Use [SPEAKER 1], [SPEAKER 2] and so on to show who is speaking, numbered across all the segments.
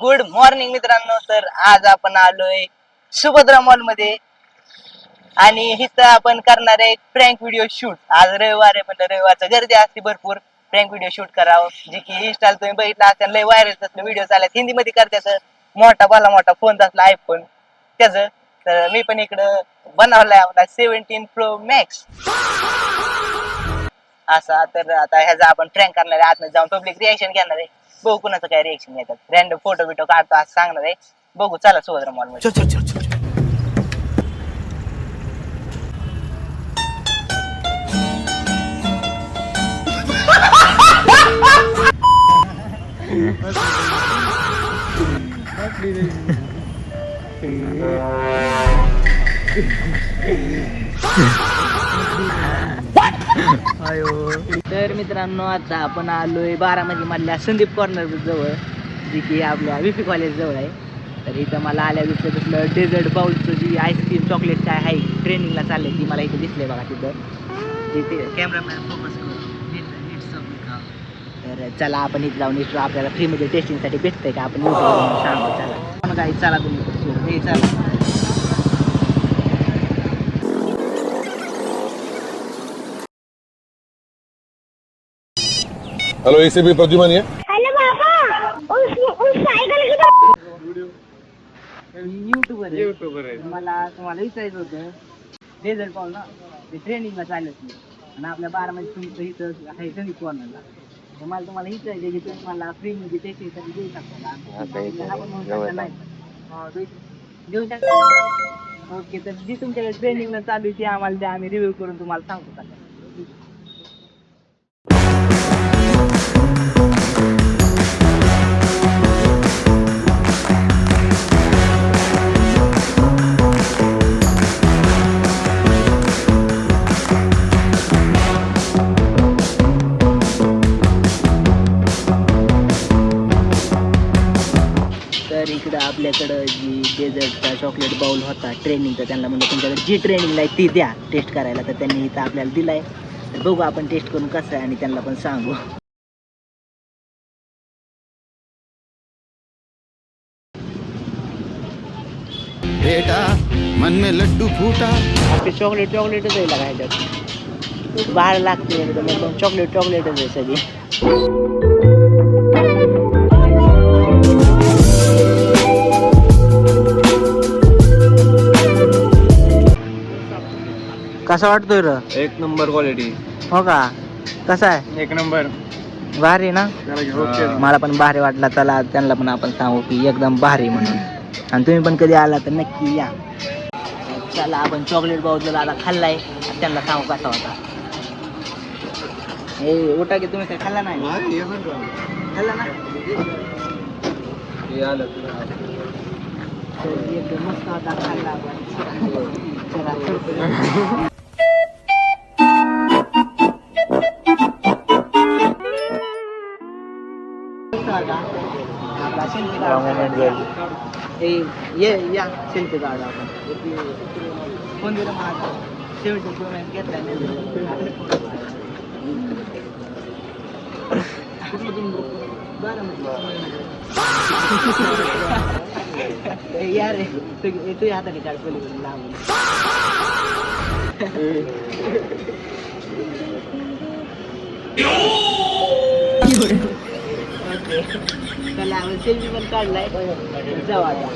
[SPEAKER 1] Good morning मित्रांनो. तर आज आपण आलोय सुभद्रा मॉल मध्ये आणि इथं आपण करणार आहे प्रँक व्हिडिओ शूट. आज रविवार आहे, म्हणलं रविवारचं गर्दी असते भरपूर, प्रँक व्हिडिओ शूट करावं. जे की इंस्टाला तुम्ही बघितलं असेल, लय व्हायरल असलं व्हिडिओ चालत, हिंदी मध्ये करतात, मोठा भला मोठा फोन असला आयफोन त्याचं. तर मी पण इकडं बनवलाय आपला 17 Pro Max असा. तर आता ह्याचा आपण प्रँक करणार आहे, आतमध्ये जाऊन पब्लिक रिएक्शन घेणार आहे, बघू कुणाचं काय रिएक्शन येतात. रॅन्डम फोटो बिटो काढतो असं सांगणार आहे, बघू. चला सुभद्रा मॉल मध्ये. तर मित्रांनो, आता आपण आलोय बारामती मधल्या संदीप कॉर्नर जवळ, जी की आपल्या विपी कॉलेज जवळ आहे. तर इथं मला आल्या दिसलं तसलं डेझर्ट बाउलचं जी आईस्क्रीम चॉकलेट काय आहे ट्रेनिंगला चालले, ती मला इथे दिसले बघा तिथं. तिथे कॅमेरामॅन फोकस करून. तर चला आपण इथं जाऊन इथं आपल्याला फ्रीमध्ये टेस्टिंगसाठी भेटतंय का आपण सांगू. चला काही, चला तुम्ही चला.
[SPEAKER 2] हेलो, एसीबी प्रद्युमन है।
[SPEAKER 3] हेलो पापा, उस साइकिल की तो
[SPEAKER 1] युट्यूबर आहे. तुम्हाला विचारायचं होतं, डेझर्ट पाऊल ना ते ट्रेनिंगला चाललं आणि आपल्या बारामध्ये तुमचं इथं आहे संदीप कॉर्नरला. तर मला तुम्हाला विचारायचं की तुम्ही मला फ्रीमध्ये टेस्टिंगसाठी देऊ शकता का? देऊ शकता. ओके, तर जी तुमच्याकडे ट्रेनिंगला चालू आहे ती आम्हाला द्या, आम्ही रिव्ह्यू करून तुम्हाला सांगतो का. तर इकडं आपल्याकडं जी डेझर्टचा चॉकलेट बाउल होता ट्रेनिंगचा, त्यांना म्हणजे तुमच्याकडे जी ट्रेनिंगला आहे ती द्या टेस्ट करायला. तर त्यांनी इथं आपल्याला दिलाय, तर बघू आपण टेस्ट करून कसं आहे आणि त्यांना पण सांगू.
[SPEAKER 4] बेटा मन में लड्डू फूटा.
[SPEAKER 1] आपले चॉकलेटच आहे का ह्याच्यात, बाहेर लागते एकदम चॉकलेटच आहे सगळी. कसा वाटतोय र?
[SPEAKER 5] एक नंबर क्वालिटी.
[SPEAKER 1] हो का? कसा आहे?
[SPEAKER 5] एक नंबर.
[SPEAKER 1] भारी ना? मला पण भारी वाटला. चला त्यांना पण आपण सांगू की एकदम भारी म्हणून. आणि तुम्ही पण कधी आला तर नक्की या. चला आपण चॉकलेट बाउल आता खाल्लाय, त्यांना सांगू कसा होता. हे उठा की, तुम्ही काय खाल्ला नाही? खाल्ला ना? एकदम मस्त होता, खाल्ला आपण. चला. आपला सेल्फी या सेल्फी काढू आपण. फोन दिला मला 17 Pro Max घेतला. या रे, तुझ्या हाताने काढ पलीकडून लांबून. चला आपण सेल्फी पण काढलाय, जाऊ आता.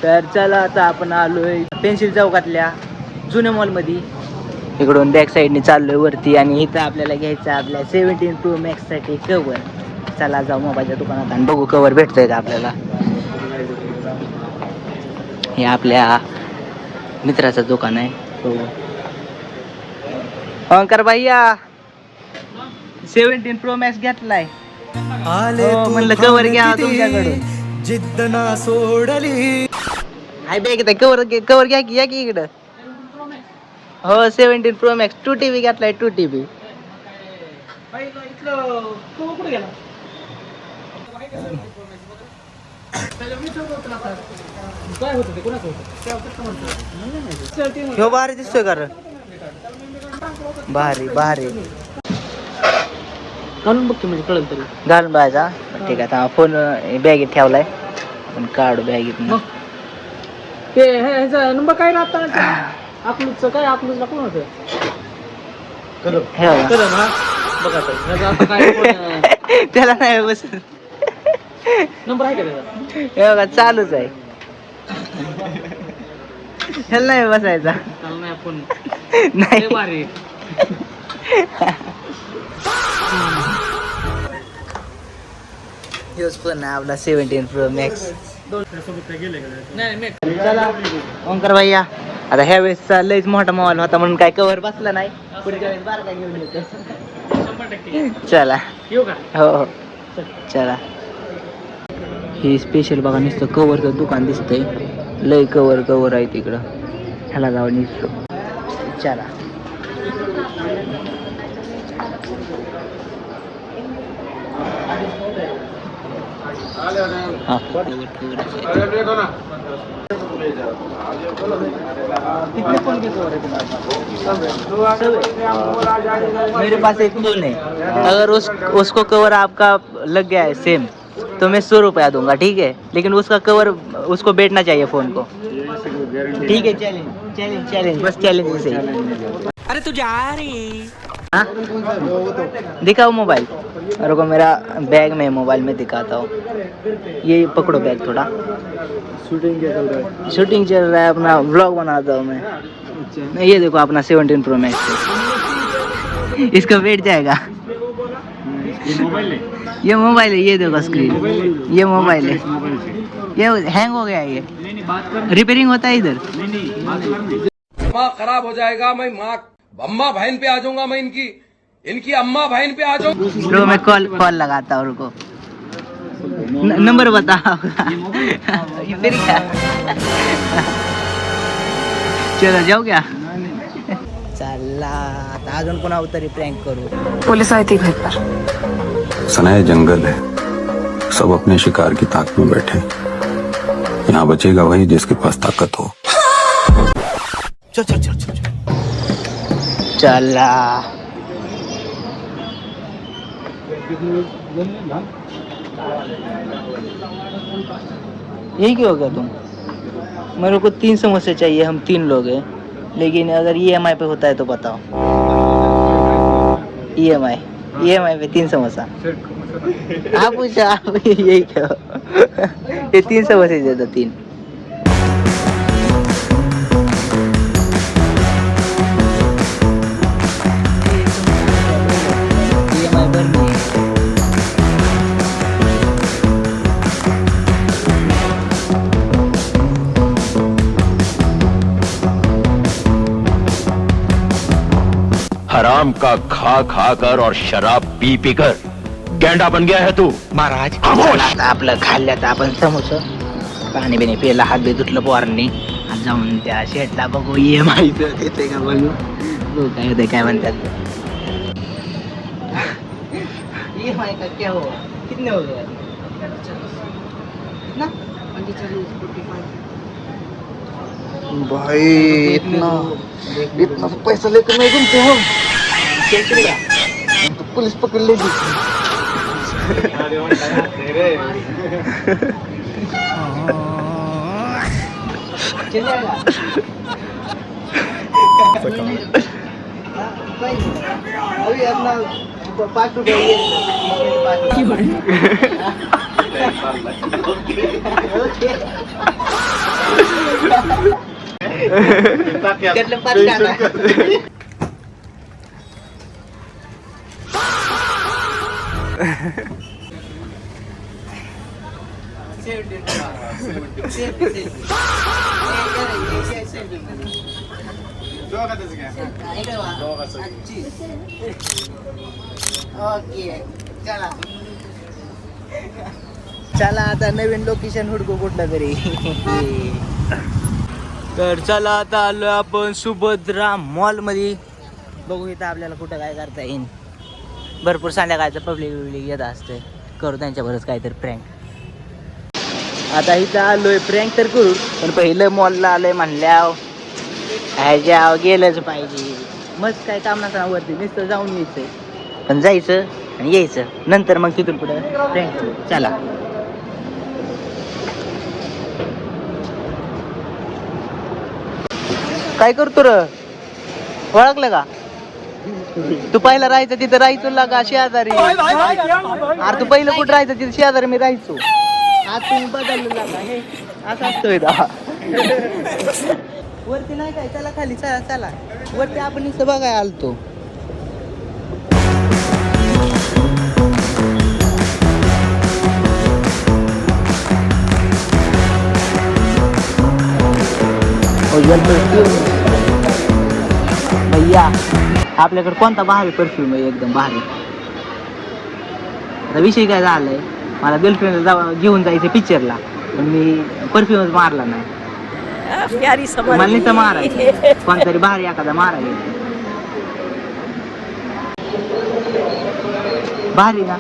[SPEAKER 1] तर चला आता आपण आलोय पेन्सिल चौकातल्या जुन्या मॉल मध्ये. इकडून बॅक साईडने चाललोय वरती आणि इथं आपल्याला घ्यायचं आपल्या 17 Pro Max साठी कवर. चला जाऊ मोबाईलच्या दुकानात आणि बघू कवर भेटतंय का आपल्याला. हे आपल्या मित्राचं दुकान आहे. अंकर भैया 17 Pro Max घेतलाय. म्हणलं कवर घ्या तुमच्याकडून.
[SPEAKER 4] जिद्द ना सोडली.
[SPEAKER 1] हाय बॅग कवर घ्या की, या की इकडं. हो 17 Pro Max 2TB घेतलाय, 2TB. ह्यो भारी दिसतोय का रे? भारी भारी.
[SPEAKER 5] घालून बघ की म्हणजे कळेल तरी.
[SPEAKER 1] घालून पाहायचा. ठीक आहे, फोन बॅगेत ठेवलाय, पण काढू बॅगेत.
[SPEAKER 5] मग ते ह्याचा नंबर काय राहता अकलूजचं काय अकलूजला कोण होतं
[SPEAKER 1] हे बघा.
[SPEAKER 5] कळलं ना बघा तर ह्याचा आता काय
[SPEAKER 1] त्याला नाही बसत.
[SPEAKER 5] नंबर आहे का त्याचा?
[SPEAKER 1] हे बघा चालूच आहे, ह्याला नाही बसायचा.
[SPEAKER 5] त्याला नाही आपण
[SPEAKER 1] नाही
[SPEAKER 5] भारी.
[SPEAKER 1] ह्योच फोन आहे आपला 17 Pro Max.
[SPEAKER 5] नाही नाही
[SPEAKER 1] चला ओंकार भैया, आता ह्या वेळेसचा लयच मोठा मोबाईल होता म्हणून काय कव्हर बसला नाही, पुढच्या वेळेस बारका घेऊन येतो.
[SPEAKER 5] 100%
[SPEAKER 1] चला
[SPEAKER 5] येऊ का?
[SPEAKER 1] हो हो चला. हे स्पेशल बघा, नुसतं कवरचं दुकान दिसतंय, लय कवर आहे तिकडं, ह्याला जाऊन निघतो. चला कितने फोन के कवर है मेरे पास एक फोन है, अगर उसको कवर आपका लग गया है सेम तो मैं 100 रुपया दूंगा, ठीक है, लेकिन उसका कवर उसको बैठना चाहिए फोन को, ठीक है। चैलेंज बस चैलेंज से ही।
[SPEAKER 5] अरे तू जा रही
[SPEAKER 1] हाँ दिखाओ मोबाइल, रुको मेरा बैग में मोबाइल में दिखाता हूँ। ये पकड़ो बैग थोड़ा, शूटिंग चल रहा है, अपना व्लॉग बनाता हूँ मैं। ये देखो अपना 17 Pro Max, इसका बैठ जाएगा। ये मोबाइल है, ये देखो स्क्रीन, ये मोबाइल है, ये हैंग हो गया, ये रिपेयरिंग होता है इधर।
[SPEAKER 6] दिमाग खराब हो जाएगा, मैं माँ अम्मा बहन पे आ जाऊंगा, मैं इनकी अम्मा बहन पे आ जाऊंगा।
[SPEAKER 1] लो मैं कॉल लगाता हूँ, रुको नंबर बताओ। ये फिर क्या, चलो जाऊ क्या? चला आता अजून पुन्हा उतरी प्रँक करू.
[SPEAKER 7] पुलिस आई थी घर पर.
[SPEAKER 8] सनाया जंगल है, सब अपने शिकार की ताक में बैठे, यहाँ बचेगा वही जिसके पास ताकत हो.
[SPEAKER 1] चला यही क्यों हो गया तुम? मेरे को 3 समोसे चाहिए, हम 3 लोग हैं, लेकिन अगर EMI पे होता है तो बताओ. EMI पे 3 समोसा. आप पूछो, आप यही क्यों? ये 3 समोसे दे दो, 3.
[SPEAKER 9] हराम का खा खा कर और शराब पी पी कर गेंडा बन गया है तू.
[SPEAKER 1] महाराज आपलं खाल्ल्यात आपण समोसा, पाणी बिणी पिला, हात बी धुतलं पोरांनी, आज जाऊन त्या शेटला बघू EMI येते का बघू, बघू काय होते, काय म्हणतात. EMI का क्या हो, कितने हो गए ना?
[SPEAKER 4] भाई इतना पैसा लेकर मैं घूमते हो, तो पुलिस पकड़ लेगी.
[SPEAKER 1] चल जाएगा. अभी अपना 5 रुपये त्यातलं 5 काढा. ओके चला आता नवीन लोकेशन हुडकू कुठलं तरी. तर चला आता आलो आपण सुभद्रा मॉल मध्ये, बघू इथं आपल्याला कुठं काय करता येईल. भरपूर संध्याकाळचं पब्लिक येत असते, करू त्यांच्याबरोबर काहीतरी प्रँक. आता इथं आलोय, प्रँक तर करू, पण पहिलं मॉलला आलोय म्हणल्यावर ह्याच्या गेलंच पाहिजे. मस्त काय काम नसणार वरती, नुसतं जाऊन यायचंय, पण जायचं आणि यायचं नंतर मग तिथून पुढे फ्रेंड चला. काय करतो र ओळखलं का तू पहिला राहायचं तिथं राहायचो लागा शेजारी अरे तू पहिलं कुठं राहायचं तिथं शेजारी मी राहायचो आज तुम्ही बदललं लागा हे असं असतोय वरती नाही काय चला खाली चला चला वरती आपण इथं बघाय आलतो. भैया आपल्याकडे कोणता भारी परफ्यूम आहे एकदम भारी. आता विषय काय झालाय मला गर्लफ्रेंड घेऊन जायचं पिक्चरला पण मी परफ्यूमच मारला नाही. मला नुसतं मारायचं कोणतरी भारी एखादा मारायला भारी ना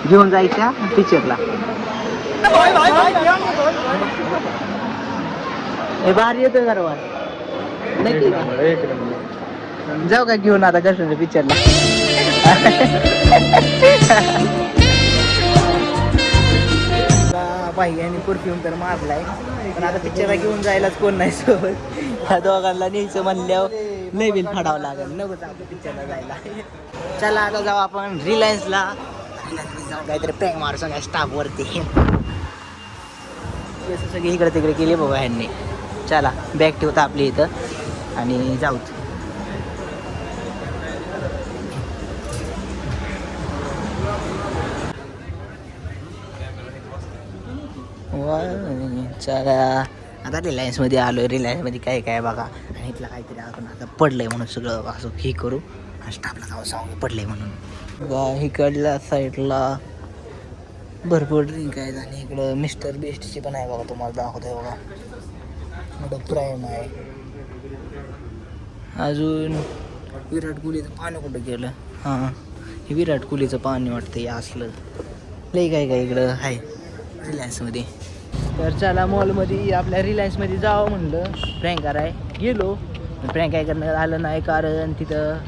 [SPEAKER 1] घेऊन जायच्या पिक्चरला. हे भारी येतोय गारवा नक्की जाऊ का घेऊन आता गर्लफ्रेंड पिक्चरला. बाई आणि परफ्यूम तर मारलाय पण आता पिक्चरला घेऊन जायलाच कोण नाही सोबत. ह्या दोघांना न्यायचं म्हणल्यावर लय बिल फाडावं लागेल नको आपण पिक्चरला जायला. चला आता जाऊ आपण रिलायन्सला जाऊ काहीतरी प्रँक मारू सगळ्या स्टाफवरती. सगळी इकडे तिकडे केली बघा ह्यांनी. चला बॅग ठेवता आपली इथं आणि जाऊ. चला आता रिलायन्समध्ये आलो आहे. रिलायन्समध्ये काय काय बघा आणि इथलं काहीतरी आपण आता पडलंय म्हणून सगळं असं हे करू आणि स्टाफला जाऊ सांगू पडलंय म्हणून. बघा इकडल्या साईडला भरपूर ड्रिंक आहे आणि इकडं मिस्टर बेस्टची पण आहे बघा तुम्हाला दाखवतोय बघा मोठं प्राईम आहे. अजून विराट कोहलीचं पाणी कुठं गेलं हां हे विराट कोहलीचं पाणी वाटतं हे असलं लई काय काय इकडं आहे रिलायन्समध्ये. तर चला मॉलमध्ये आपल्या रिलायन्समध्ये जावं म्हणलं प्रँक कराय गेलो प्रँक काय करणं आलं नाही कारण तिथं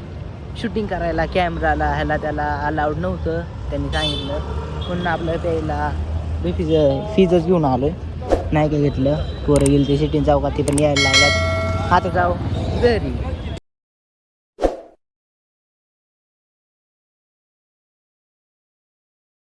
[SPEAKER 1] शूटिंग करायला कॅमेराला ह्याला त्याला अलाउड नव्हतं त्यांनी सांगितलं. पुन्हा आपलं प्यायला फीजच घेऊन आलो नाही काय घेतलं पोरं गेलं ते सिटीन चौकात ते पण यायला लागल्यात. आता जाऊ घरी.